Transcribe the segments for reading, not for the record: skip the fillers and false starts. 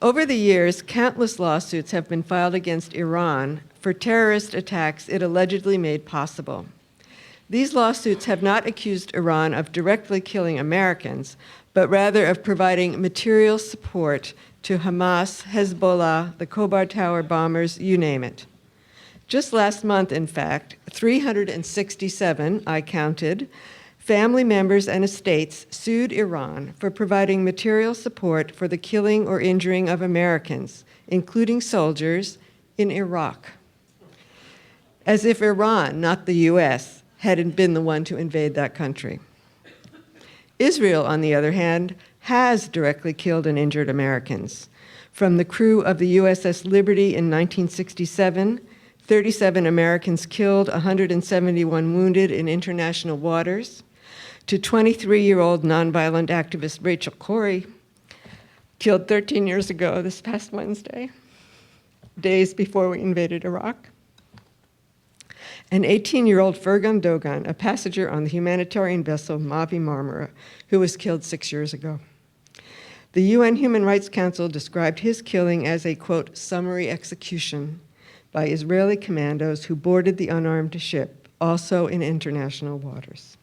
Over the years, countless lawsuits have been filed against Iran for terrorist attacks it allegedly made possible. These lawsuits have not accused Iran of directly killing Americans, but rather of providing material support to Hamas, Hezbollah, the Khobar Tower bombers, you name it. Just last month, in fact, 367, I counted, family members and estates sued Iran for providing material support for the killing or injuring of Americans, including soldiers, in Iraq. As if Iran, not the US, hadn't been the one to invade that country. Israel, on the other hand, has directly killed and injured Americans. From the crew of the USS Liberty in 1967, 37 Americans killed, 171 wounded in international waters, to 23-year-old nonviolent activist Rachel Corrie, killed 13 years ago this past Wednesday, days before we invaded Iraq. And 18-year-old Fergan Dogan, a passenger on the humanitarian vessel Mavi Marmara, who was killed 6 years ago. The UN Human Rights Council described his killing as a, quote, summary execution by Israeli commandos who boarded the unarmed ship, also in international waters.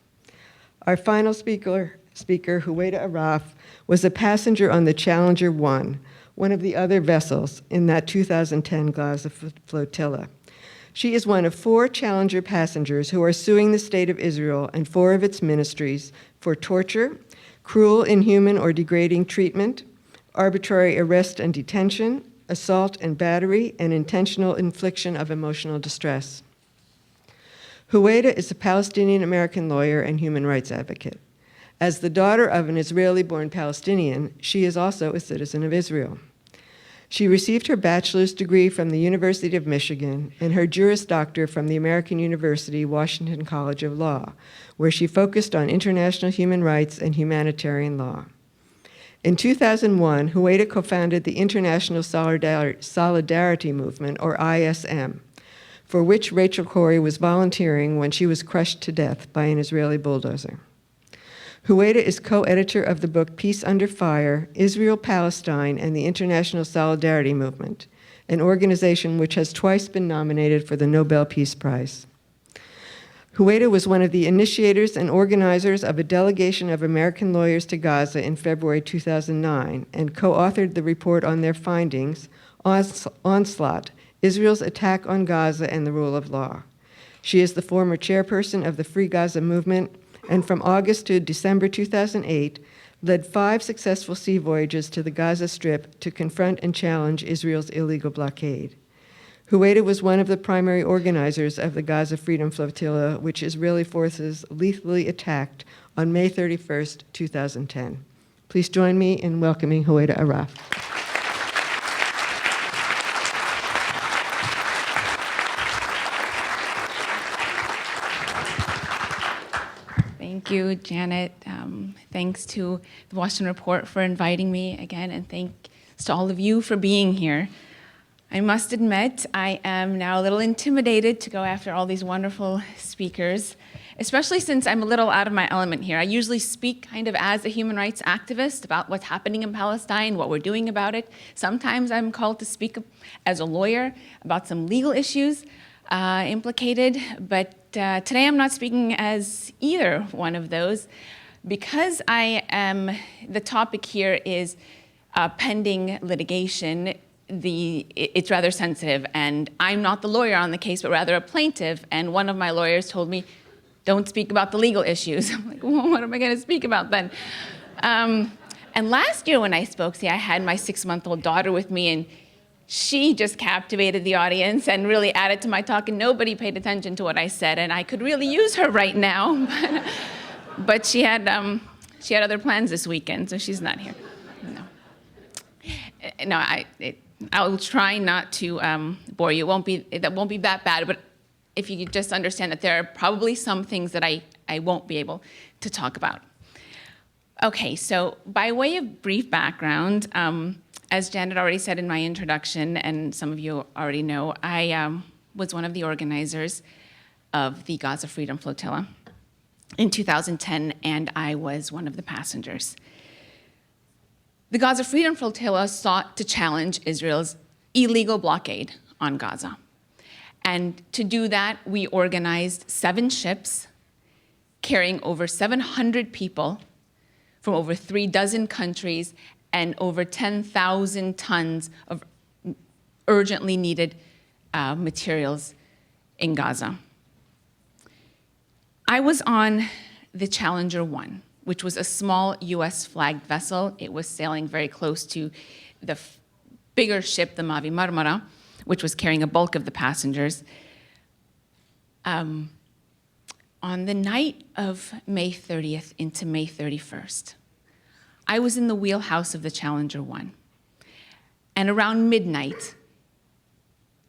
Our final speaker, Huwaida Arraf, was a passenger on the Challenger 1, one of the other vessels in that 2010 Gaza flotilla. She is one of 4 Challenger passengers who are suing the State of Israel and 4 of its ministries for torture, cruel, inhuman, or degrading treatment, arbitrary arrest and detention, assault and battery, and intentional infliction of emotional distress. Huwaida is a Palestinian-American lawyer and human rights advocate. As the daughter of an Israeli-born Palestinian, she is also a citizen of Israel. She received her bachelor's degree from the University of Michigan and her Juris Doctor from the American University Washington College of Law, where she focused on international human rights and humanitarian law. In 2001, Huwaida co-founded the International Solidarity Movement, or ISM, for which Rachel Corrie was volunteering when she was crushed to death by an Israeli bulldozer. Huwaida is co-editor of the book Peace Under Fire, Israel, Palestine, and the International Solidarity Movement, an organization which has twice been nominated for the Nobel Peace Prize. Huwaida was one of the initiators and organizers of a delegation of American lawyers to Gaza in February 2009 and co-authored the report on their findings, Onslaught, Israel's Attack on Gaza and the Rule of Law. She is the former chairperson of the Free Gaza Movement, and from August to December 2008, led 5 successful sea voyages to the Gaza Strip to confront and challenge Israel's illegal blockade. Huwaida was one of the primary organizers of the Gaza Freedom Flotilla, which Israeli forces lethally attacked on May 31st, 2010. Please join me in welcoming Huwaida Arraf. Thank you, Janet. Thanks to the Washington Report for inviting me again, and thanks to all of you for being here. I must admit, I am now a little intimidated to go after all these wonderful speakers, especially since I'm a little out of my element here. I usually speak kind of as a human rights activist about what's happening in Palestine, what we're doing about it. Sometimes I'm called to speak as a lawyer about some legal issues implicated, but today I'm not speaking as either one of those because the topic here is pending litigation. It's rather sensitive, and I'm not the lawyer on the case, but rather a plaintiff, and one of my lawyers told me, don't speak about the legal issues. I'm like, well, what am I gonna speak about then? And last year when I spoke, I had my 6-month-old daughter with me, and she just captivated the audience and really added to my talk, and nobody paid attention to what I said, and I could really use her right now. But she had other plans this weekend, so she's not here. No, I'll try not to bore you. That won't be that bad, but if you could just understand that there are probably some things that I won't be able to talk about. Okay, so by way of brief background, as Janet already said in my introduction, and some of you already know, I was one of the organizers of the Gaza Freedom Flotilla in 2010, and I was one of the passengers. The Gaza Freedom Flotilla sought to challenge Israel's illegal blockade on Gaza. And to do that, we organized 7 ships carrying over 700 people from over 36 countries and over 10,000 tons of urgently needed materials in Gaza. I was on the Challenger 1, which was a small US flagged vessel. It was sailing very close to the bigger ship, the Mavi Marmara, which was carrying a bulk of the passengers. On the night of May 30th into May 31st, I was in the wheelhouse of the Challenger 1. And around midnight,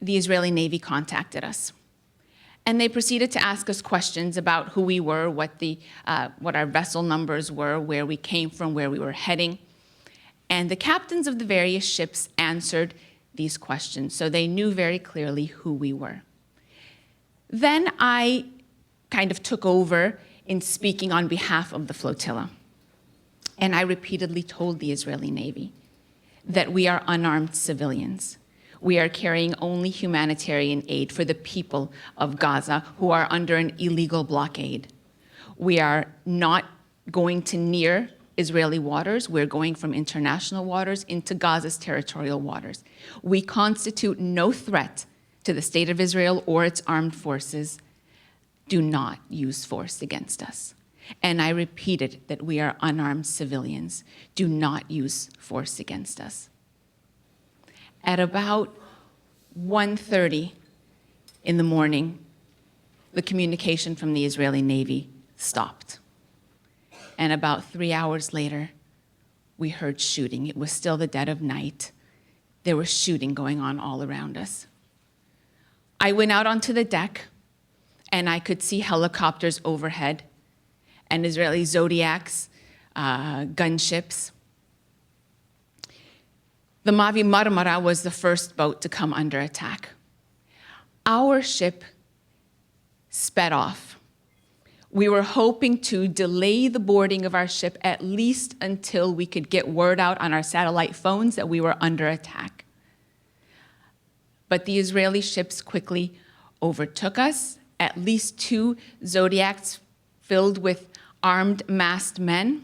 the Israeli Navy contacted us. And they proceeded to ask us questions about who we were, what our vessel numbers were, where we came from, where we were heading. And the captains of the various ships answered these questions, so they knew very clearly who we were. Then I kind of took over in speaking on behalf of the flotilla. And I repeatedly told the Israeli Navy that we are unarmed civilians. We are carrying only humanitarian aid for the people of Gaza who are under an illegal blockade. We are not going to near Israeli waters. We're going from international waters into Gaza's territorial waters. We constitute no threat to the state of Israel or its armed forces. Do not use force against us. And I repeated that we are unarmed civilians. Do not use force against us. At about 1:30 in the morning, the communication from the Israeli Navy stopped. And about 3 hours later, we heard shooting. It was still the dead of night. There was shooting going on all around us. I went out onto the deck, and I could see helicopters overhead and Israeli Zodiacs, gunships. The Mavi Marmara was the first boat to come under attack. Our ship sped off. We were hoping to delay the boarding of our ship at least until we could get word out on our satellite phones that we were under attack. But the Israeli ships quickly overtook us. At least 2 Zodiacs filled with armed, masked men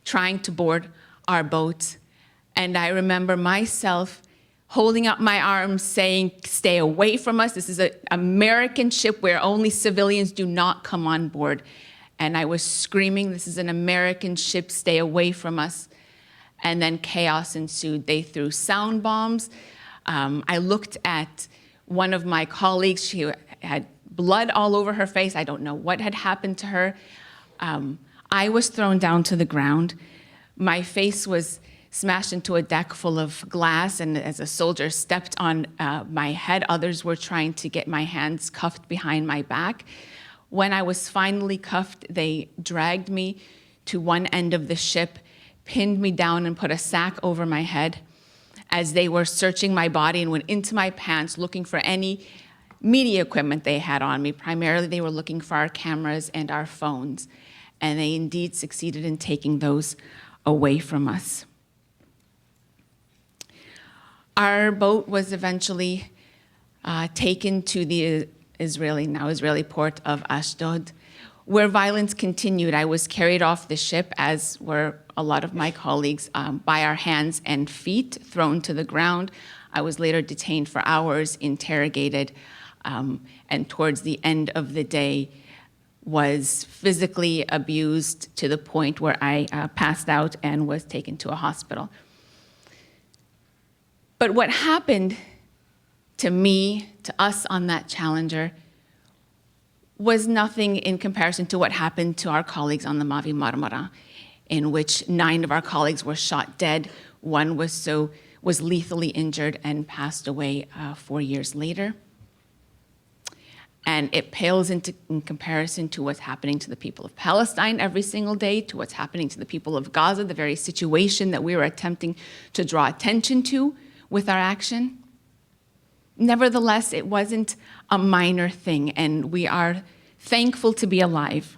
trying to board our boat. And I remember myself holding up my arms saying, stay away from us. This is an American ship where only civilians do not come on board. And I was screaming, this is an American ship, stay away from us. And then chaos ensued. They threw sound bombs. I looked at one of my colleagues. She had blood all over her face. I don't know what had happened to her. I was thrown down to the ground. My face was smashed into a deck full of glass, and as a soldier stepped on my head, others were trying to get my hands cuffed behind my back. When I was finally cuffed, they dragged me to one end of the ship, pinned me down and put a sack over my head as they were searching my body and went into my pants looking for any media equipment they had on me. Primarily, they were looking for our cameras and our phones, and they indeed succeeded in taking those away from us. Our boat was eventually taken to the now Israeli port of Ashdod, where violence continued. I was carried off the ship, as were a lot of my colleagues, by our hands and feet, thrown to the ground. I was later detained for hours, interrogated, and towards the end of the day was physically abused to the point where I passed out and was taken to a hospital. But what happened to me, to us on that Challenger, was nothing in comparison to what happened to our colleagues on the Mavi Marmara, in which 9 of our colleagues were shot dead. One was lethally injured and passed away 4 years later. And it pales in comparison to what's happening to the people of Palestine every single day, to what's happening to the people of Gaza, the very situation that we were attempting to draw attention to with our action. Nevertheless, it wasn't a minor thing, and we are thankful to be alive.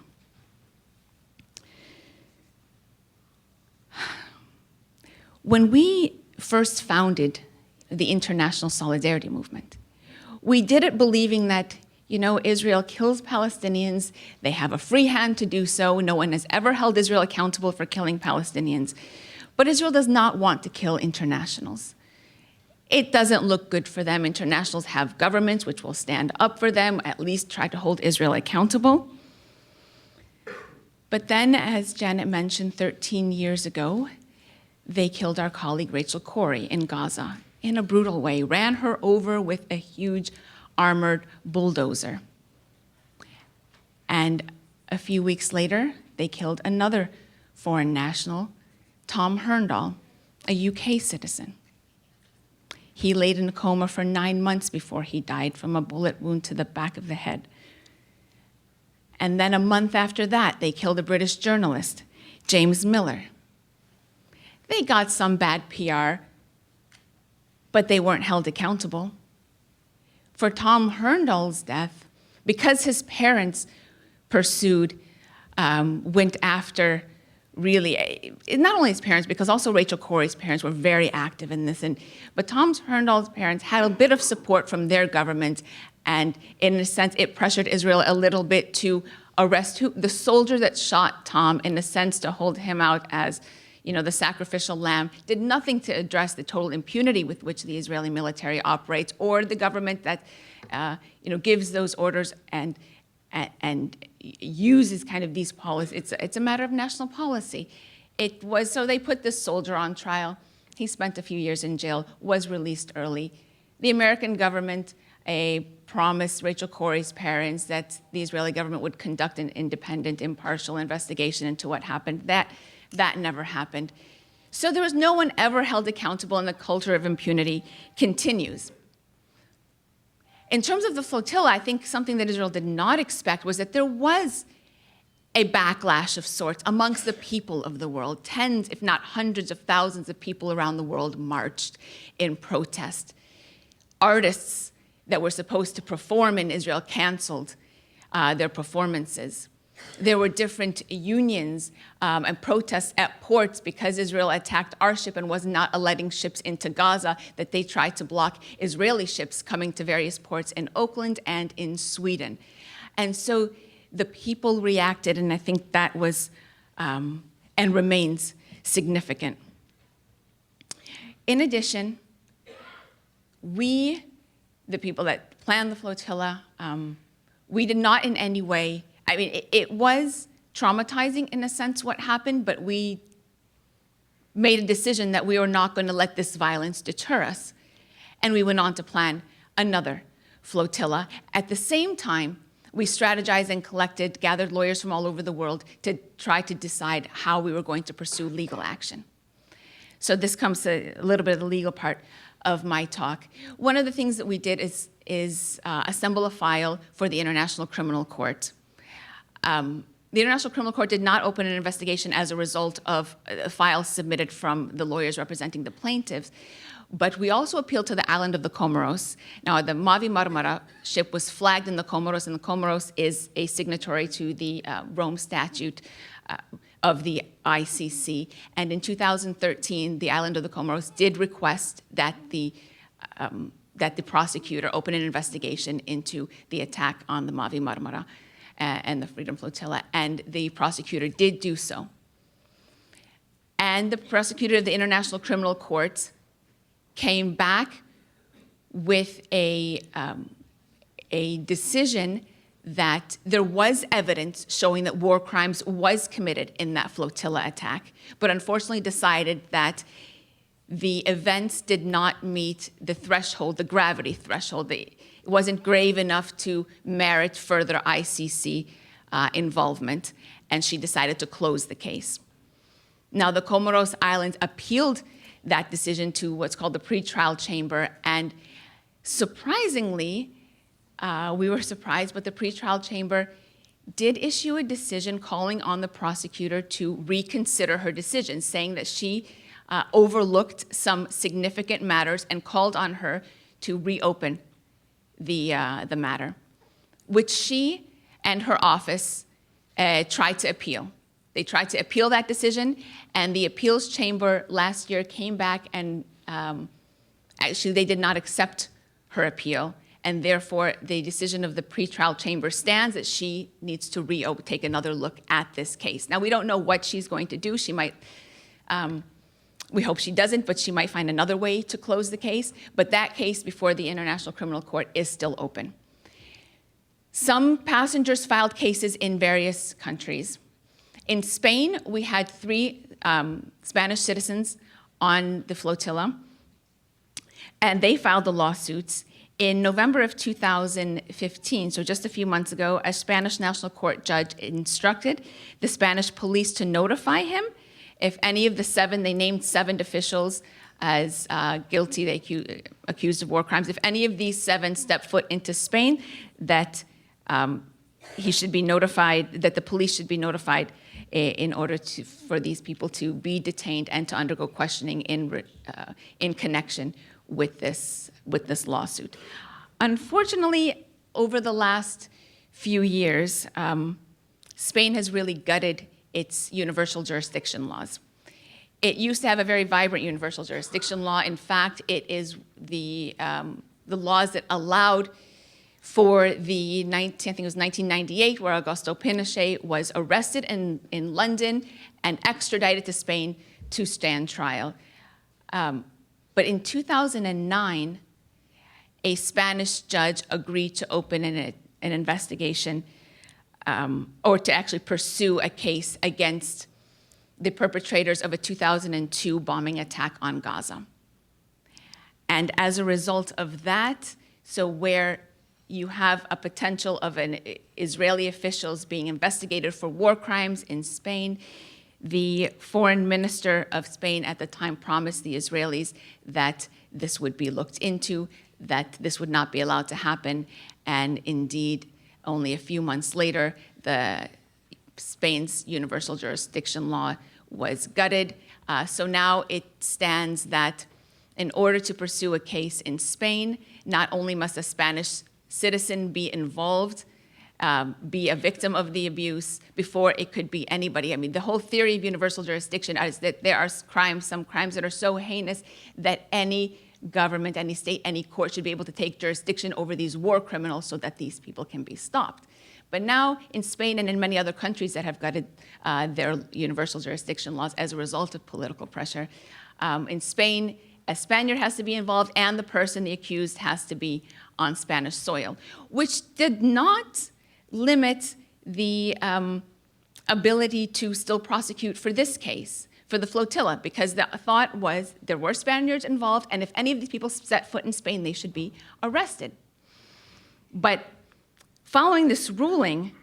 When we first founded the International Solidarity Movement, we did it believing that, Israel kills Palestinians, they have a free hand to do so, no one has ever held Israel accountable for killing Palestinians. But Israel does not want to kill internationals. It doesn't look good for them. Internationals have governments which will stand up for them, at least try to hold Israel accountable. But then, as Janet mentioned, 13 years ago, they killed our colleague Rachel Corrie in Gaza in a brutal way, ran her over with a huge armored bulldozer. And a few weeks later, they killed another foreign national, Tom Herndal, a UK citizen. He laid in a coma for 9 months before he died from a bullet wound to the back of the head. And then a month after that, they killed a British journalist, James Miller. They got some bad PR, but they weren't held accountable. For Tom Herndal's death, because his parents went after, really, not only his parents, because also Rachel Corrie's parents were very active in this. But Tom Herndal's parents had a bit of support from their government, and in a sense, it pressured Israel a little bit to arrest the soldier that shot Tom, in a sense, to hold him out as, the sacrificial lamb, did nothing to address the total impunity with which the Israeli military operates, or the government that, gives those orders and uses kind of these policies. It's a matter of national policy. So they put this soldier on trial. He spent a few years in jail, was released early. The American government promised Rachel Corrie's parents that the Israeli government would conduct an independent, impartial investigation into what happened. That never happened. So there was no one ever held accountable, and the culture of impunity continues. In terms of the flotilla, I think something that Israel did not expect was that there was a backlash of sorts amongst the people of the world. Tens, if not hundreds of thousands of people around the world marched in protest. Artists that were supposed to perform in Israel canceled their performances. There were different unions and protests at ports because Israel attacked our ship and was not letting ships into Gaza, that they tried to block Israeli ships coming to various ports in Oakland and in Sweden. And so the people reacted, and I think that was and remains significant. In addition, we, the people that planned the flotilla, we did not in any way, it was traumatizing in a sense what happened, but we made a decision that we were not going to let this violence deter us. And we went on to plan another flotilla. At the same time, we strategized and gathered lawyers from all over the world to try to decide how we were going to pursue legal action. So this comes to a little bit of the legal part of my talk. One of the things that we did is assemble a file for the International Criminal Court. The International Criminal Court did not open an investigation as a result of a file submitted from the lawyers representing the plaintiffs, but we also appealed to the island of the Comoros. Now, the Mavi Marmara ship was flagged in the Comoros, and the Comoros is a signatory to the Rome Statute of the ICC. And in 2013, the island of the Comoros did request that the prosecutor open an investigation into the attack on the Mavi Marmara and the Freedom Flotilla, and the prosecutor did do so. And the prosecutor of the International Criminal Court came back with a decision that there was evidence showing that war crimes was committed in that flotilla attack, but unfortunately decided that the events did not meet the threshold, the gravity threshold. It wasn't grave enough to merit further ICC involvement, and she decided to close the case. Now, the Comoros Islands appealed that decision to what's called the pretrial chamber, and surprisingly, we were surprised, but the pretrial chamber did issue a decision calling on the prosecutor to reconsider her decision, saying that she overlooked some significant matters and called on her to reopen the matter, which she and her office tried to appeal. They tried to appeal that decision, and the appeals chamber last year came back and actually they did not accept her appeal, and therefore the decision of the pretrial chamber stands that she needs to take another look at this case. Now, we don't know what she's going to do. She might, we hope she doesn't, but she might find another way to close the case. But that case before the International Criminal Court is still open. Some passengers filed cases in various countries. In Spain, we had 3 Spanish citizens on the flotilla, and they filed the lawsuits. In November of 2015, so just a few months ago, a Spanish national court judge instructed the Spanish police to notify him if any of the 7, they named 7 officials as guilty, they accused of war crimes. If any of these 7 step foot into Spain, that he should be notified, that the police should be notified in order for these people to be detained and to undergo questioning in connection with this lawsuit. Unfortunately, over the last few years, Spain has really gutted its universal jurisdiction laws. It used to have a very vibrant universal jurisdiction law. In fact, it is the laws that allowed for the, I think it was 1998, where Augusto Pinochet was arrested in London and extradited to Spain to stand trial. But in 2009, a Spanish judge agreed to open an investigation or to actually pursue a case against the perpetrators of a 2002 bombing attack on Gaza. And as a result of that, so where you have a potential of Israeli officials being investigated for war crimes in Spain, the foreign minister of Spain at the time promised the Israelis that this would be looked into, that this would not be allowed to happen. And indeed, only a few months later, Spain's universal jurisdiction law was gutted. So now it stands that in order to pursue a case in Spain, not only must a Spanish citizen be involved, be a victim of the abuse before it could be anybody. I mean, the whole theory of universal jurisdiction is that there are crimes, some crimes that are so heinous that any government, any state, any court should be able to take jurisdiction over these war criminals so that these people can be stopped. But now in Spain and in many other countries that have gutted their universal jurisdiction laws as a result of political pressure, in Spain, a Spaniard has to be involved and the person, the accused, has to be on Spanish soil, which did not limit the ability to still prosecute for this case, for the flotilla, because the thought was there were Spaniards involved, and if any of these people set foot in Spain, they should be arrested. But following this ruling,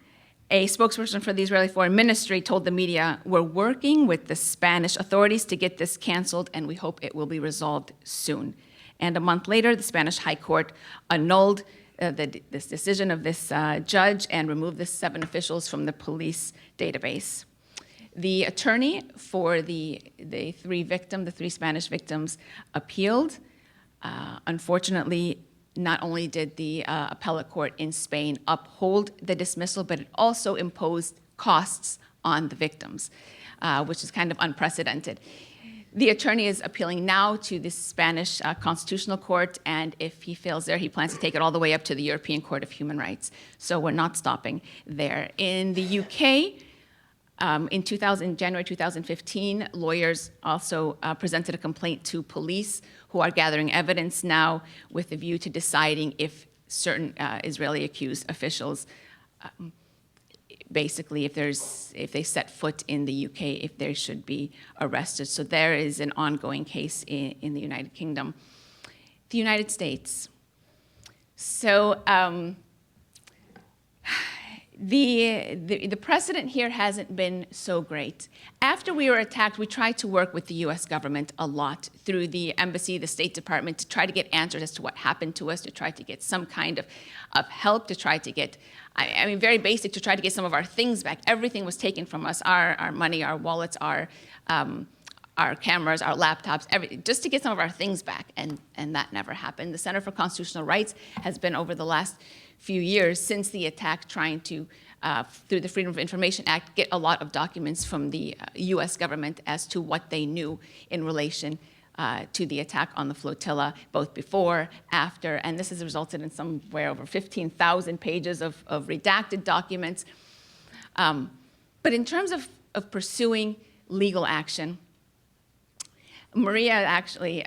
a spokesperson for the Israeli Foreign Ministry told the media, "We're working with the Spanish authorities to get this canceled, and we hope it will be resolved soon." And a month later, the Spanish High Court annulled this decision of this judge and removed the 7 officials from the police database. The attorney for the 3 Spanish victims appealed. Unfortunately, not only did the appellate court in Spain uphold the dismissal, but it also imposed costs on the victims, which is kind of unprecedented. The attorney is appealing now to the Spanish Constitutional Court, and if he fails there, he plans to take it all the way up to the European Court of Human Rights. So we're not stopping there. In the UK, in January 2015, lawyers also presented a complaint to police who are gathering evidence now with a view to deciding if certain Israeli accused officials, basically if they set foot in the UK, if they should be arrested. So there is an ongoing case in the United Kingdom. The United States. So the precedent here hasn't been so great. After we were attacked, we tried to work with the US government a lot through the embassy, the State Department, to try to get answers as to what happened to us, to try to get some kind of help, to try to get, I mean, very basic, to try to get some of our things back. Everything was taken from us, our money, our wallets, our our cameras, our laptops, just to get some of our things back, and that never happened. The Center for Constitutional Rights has been, over the last few years since the attack, trying to, through the Freedom of Information Act, get a lot of documents from the US government as to what they knew in relation to the attack on the flotilla, both before, after, and this has resulted in somewhere over 15,000 pages of redacted documents. But in terms of pursuing legal action, Maria actually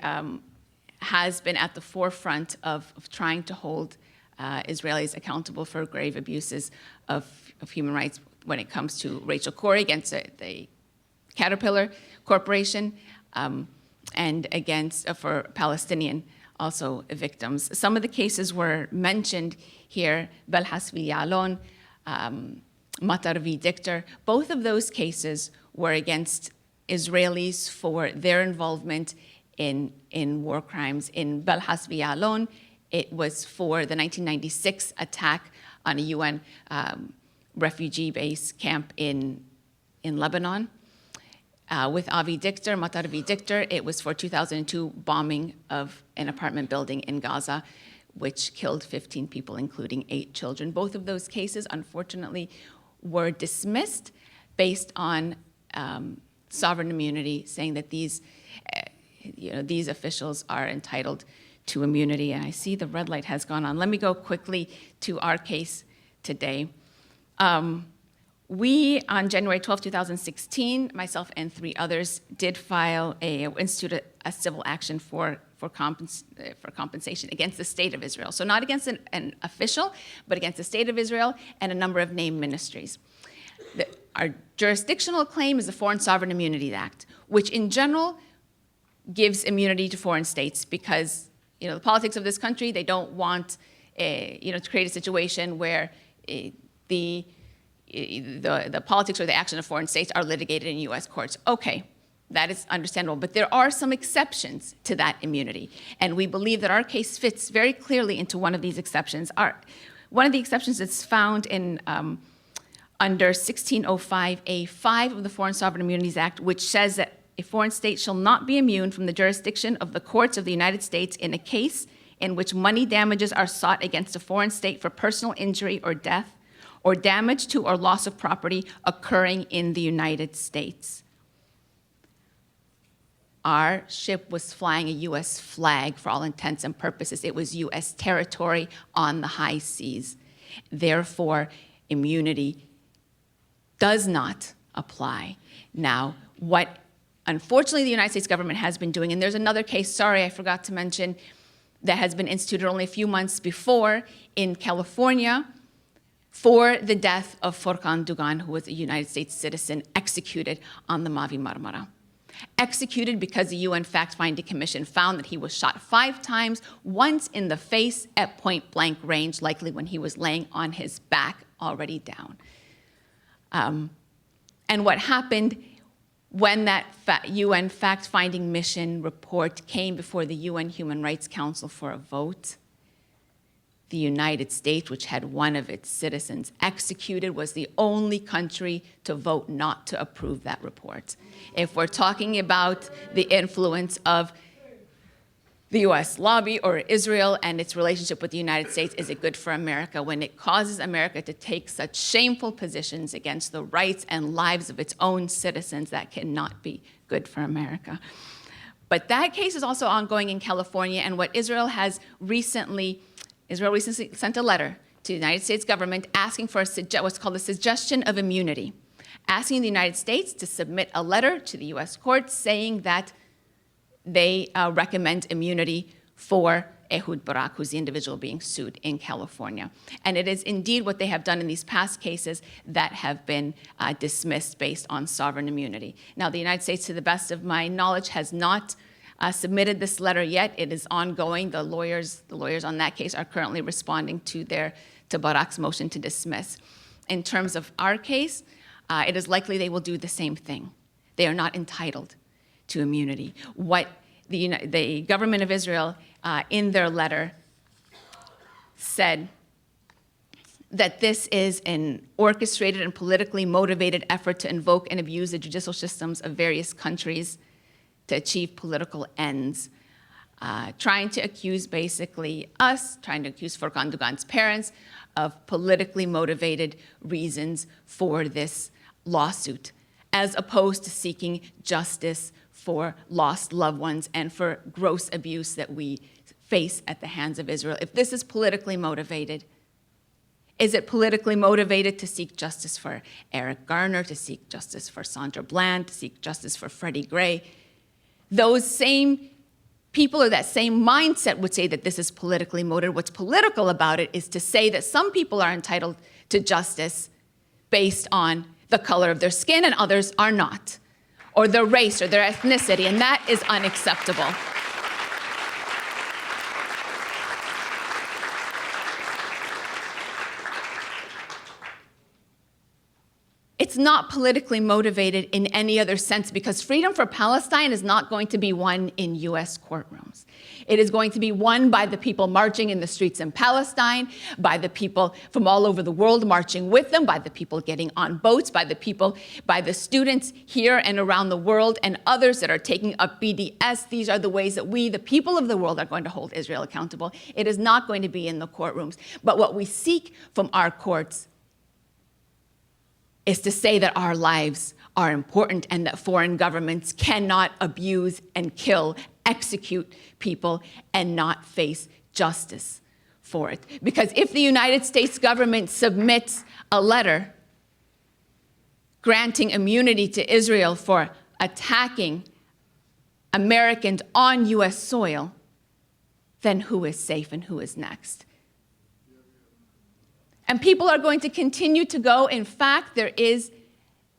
has been at the forefront of trying to hold Israelis accountable for grave abuses of human rights when it comes to Rachel Corrie against the Caterpillar Corporation, and against for Palestinian also victims. Some of the cases were mentioned here: Belhas v. Yalon, Matar v. Dictor. Both of those cases were against Israelis for their involvement in war crimes. In Belhas v. Yalon, it was for the 1996 attack on a UN refugee base camp in Lebanon. With Avi Dictor, Matar v. Dictor, it was for 2002 bombing of an apartment building in Gaza, which killed 15 people, including 8 children. Both of those cases, unfortunately, were dismissed based on sovereign immunity, saying that these officials are entitled to immunity. And I see the red light has gone on. Let me go quickly to our case today. We, on January 12, 2016, myself and 3 others, did institute a civil action for compensation against the state of Israel. So not against an official, but against the state of Israel and a number of named ministries. Our jurisdictional claim is the Foreign Sovereign Immunity Act, which in general gives immunity to foreign states because, the politics of this country, they don't want, to create a situation where the politics or the action of foreign states are litigated in U.S. courts. Okay, that is understandable, but there are some exceptions to that immunity, and we believe that our case fits very clearly into one of these exceptions. One of the exceptions that's found in under 1605A5 of the Foreign Sovereign Immunities Act, which says that a foreign state shall not be immune from the jurisdiction of the courts of the United States in a case in which money damages are sought against a foreign state for personal injury or death, or damage to or loss of property occurring in the United States. Our ship was flying a U.S. flag for all intents and purposes. It was U.S. territory on the high seas. Therefore, immunity does not apply. Now, what unfortunately the United States government has been doing, and there's another case, sorry, I forgot to mention, that has been instituted only a few months before in California, for the death of Furkan Dugan, who was a United States citizen, executed on the Mavi Marmara. Executed because the UN Fact-Finding Commission found that he was shot 5 times, once in the face at point-blank range, likely when he was laying on his back, already down. And what happened when that UN Fact-Finding Mission report came before the UN Human Rights Council for a vote, the United States, which had one of its citizens executed, was the only country to vote not to approve that report. If we're talking about the influence of the US lobby or Israel and its relationship with the United States, is it good for America when it causes America to take such shameful positions against the rights and lives of its own citizens? That cannot be good for America. But that case is also ongoing in California, and what Israel recently sent a letter to the United States government asking for what's called a suggestion of immunity, asking the United States to submit a letter to the US courts saying that they recommend immunity for Ehud Barak, who's the individual being sued in California. And it is indeed what they have done in these past cases that have been dismissed based on sovereign immunity. Now, the United States, to the best of my knowledge, has not submitted this letter yet. It is ongoing. The lawyers on that case are currently responding to Barak's motion to dismiss. In terms of our case, it is likely they will do the same thing. They are not entitled to immunity. What the government of Israel, in their letter, said that this is an orchestrated and politically motivated effort to invoke and abuse the judicial systems of various countries to achieve political ends, trying to accuse basically us, trying to accuse Furkan Dugan's parents of politically motivated reasons for this lawsuit, as opposed to seeking justice for lost loved ones and for gross abuse that we face at the hands of Israel. If this is politically motivated, is it politically motivated to seek justice for Eric Garner, to seek justice for Sandra Bland, to seek justice for Freddie Gray? Those same people or that same mindset would say that this is politically motivated. What's political about it is to say that some people are entitled to justice based on the color of their skin and others are not, or their race or their ethnicity, and that is unacceptable. It's not politically motivated in any other sense, because freedom for Palestine is not going to be won in US courtrooms. It is going to be won by the people marching in the streets in Palestine, by the people from all over the world marching with them, by the people getting on boats, by the students here and around the world, and others that are taking up BDS. These are the ways that we, the people of the world, are going to hold Israel accountable. It is not going to be in the courtrooms. But what we seek from our courts is to say that our lives are important and that foreign governments cannot abuse and kill, execute people, and not face justice for it. Because if the United States government submits a letter granting immunity to Israel for attacking Americans on US soil, then who is safe and who is next? And people are going to continue to go. In fact, there is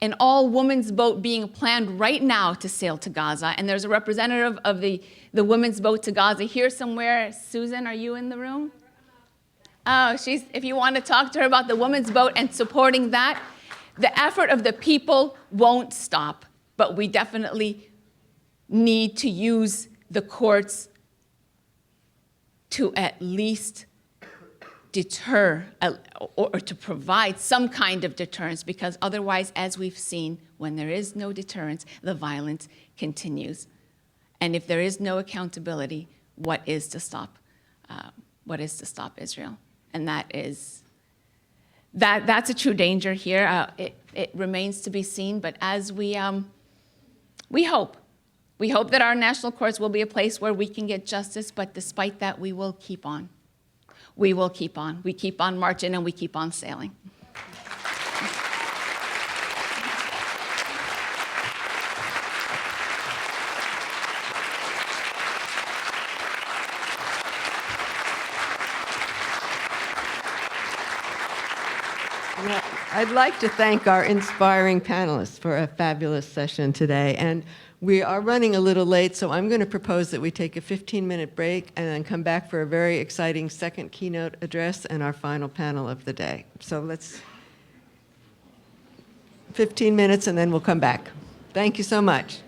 an all-women's boat being planned right now to sail to Gaza. And there's a representative of the women's boat to Gaza here somewhere. Susan, are you in the room? Oh, if you want to talk to her about the women's boat and supporting that, the effort of the people won't stop. But we definitely need to use the courts to at least deter or to provide some kind of deterrence, because otherwise, as we've seen, when there is no deterrence, the violence continues. And if there is no accountability, what is to stop Israel? And that's a true danger here. It remains to be seen, but as we hope that our national courts will be a place where we can get justice, but despite that, we will keep on. We will keep on. We keep on marching and we keep on sailing. Well, I'd like to thank our inspiring panelists for a fabulous session today. And we are running a little late, so I'm going to propose that we take a 15-minute break and then come back for a very exciting second keynote address and our final panel of the day. So let's 15 minutes and then we'll come back. Thank you so much.